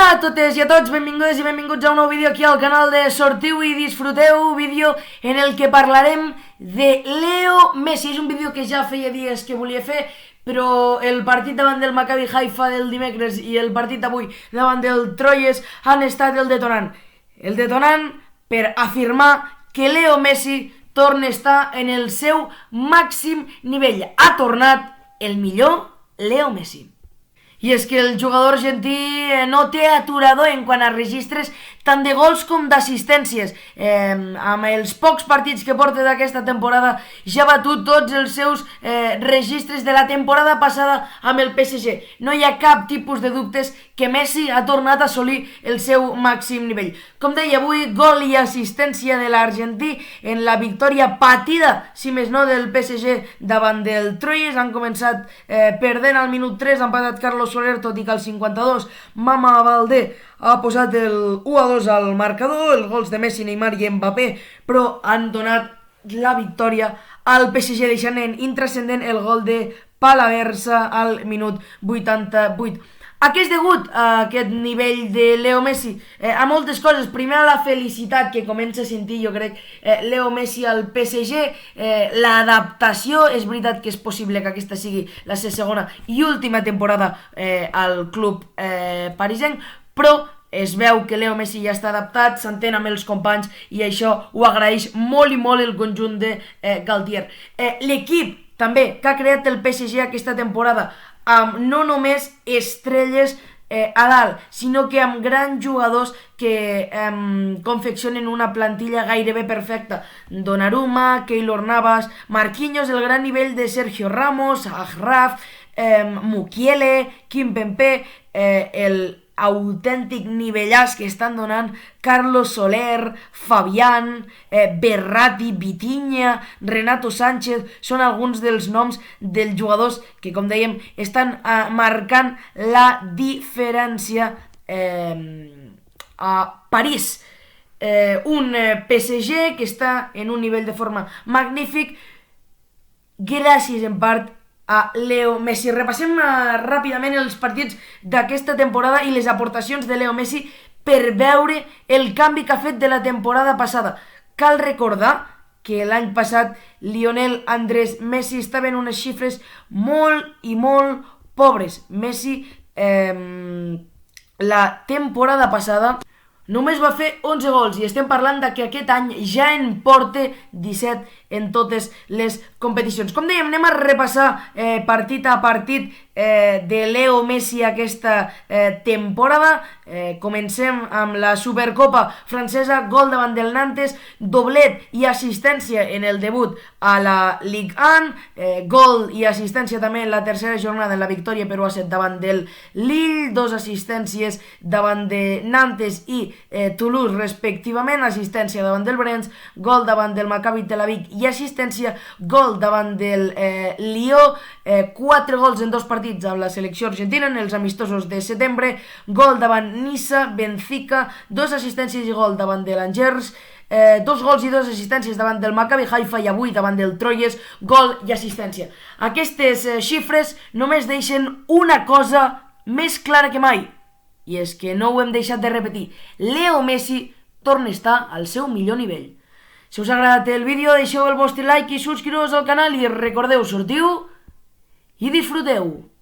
Hola a totes i a tots, benvingudes i benvinguts a un nou vídeo aquí al canal de Sortiu i Disfruteu, vídeo en el que parlarem de Leo Messi. És un vídeo que ja feia dies que volia fer, però el partit davant del Maccabi Haifa del dimecres i el partit d'avui davant del Troyes han estat el detonant. El detonant per afirmar que Leo Messi torna a estar en el seu màxim nivell. Ha tornat el millor Leo Messi. I és que el jugador argentí no té aturador en quant a registres tant de gols com d'assistències. Amb els pocs partits que porta d'aquesta temporada ja ha batut tots els seus registres de la temporada passada amb el PSG. No hi ha cap tipus de dubtes que Messi ha tornat a assolir el seu màxim nivell. Com deia avui, gol i assistència de l'argentí en la victòria patida, si més no, del PSG davant del Troyes. Han començat perdent al minut 3, han empatat Carlos Soler, tot i que al 52 Mama Baldé ha posat el 1-2 al marcador, els gols de Messi, Neymar i Mbappé, però han donat la victòria al PSG, deixant en intrascendent el gol de Palaversa al minut 88. A què és degut a aquest nivell de Leo Messi? A moltes coses. Primer, a la felicitat que comença a sentir, jo crec, Leo Messi al PSG. L'adaptació, és veritat que és possible que aquesta sigui la segona i última temporada al club parisenc, però es veu que Leo Messi ja està adaptat, s'entén amb els companys i això ho agraeix molt i molt el conjunt de Galtier. L'equip també que ha creat el PSG aquesta temporada, amb no només estrelles a dalt, sinó que amb grans jugadors que confeccionen una plantilla gairebé perfecta. Donnarumma, Keylor Navas, Marquinhos, el gran nivell de Sergio Ramos, Achraf, Mukiele, Kimpembe, el autèntic nivellàs que estan donant Carlos Soler, Fabián, Verratti, Vitinha, Renato Sánchez. Són alguns dels noms dels jugadors que, com dèiem, estan marcant la diferència a París. Un PSG que està en un nivell de forma magnífic gràcies en part a Leo Messi. Repassem ràpidament els partits d'aquesta temporada i les aportacions de Leo Messi per veure el canvi que ha fet de la temporada passada. Cal recordar que l'any passat Lionel Andrés Messi estava en unes xifres molt i molt pobres. Messi la temporada passada només va fer 11 gols i estem parlant que aquest any ja en porta 17 en totes les competicions. Com dèiem, anem a repassar partit a partit de Leo Messi aquesta temporada. Comencem amb la Supercopa francesa, gol davant del Nantes, doblet i assistència en el debut a la Ligue 1, gol i assistència també en la tercera jornada en la victòria per 1-7 davant del Lille, dos assistències davant de Nantes i Toulouse respectivament, assistència davant del Brens, gol davant del Maccabi Tel Aviv i assistència, gol davant del Lió, 4 gols en 2 partits amb la selecció argentina en els amistosos de setembre, gol davant Niça, Benfica, 2 assistències i gol davant de l'Angers, 2 gols i 2 assistències davant del Maccabi Haifa i avui davant del Troyes, gol i assistència. Aquestes xifres només deixen una cosa més clara que mai, i és que no ho hem deixat de repetir: Leo Messi torna a estar al seu millor nivell. Si us ha agradat el vídeo, deixeu el vostre like i subscriu-vos al canal i recordeu, sortiu i disfruteu!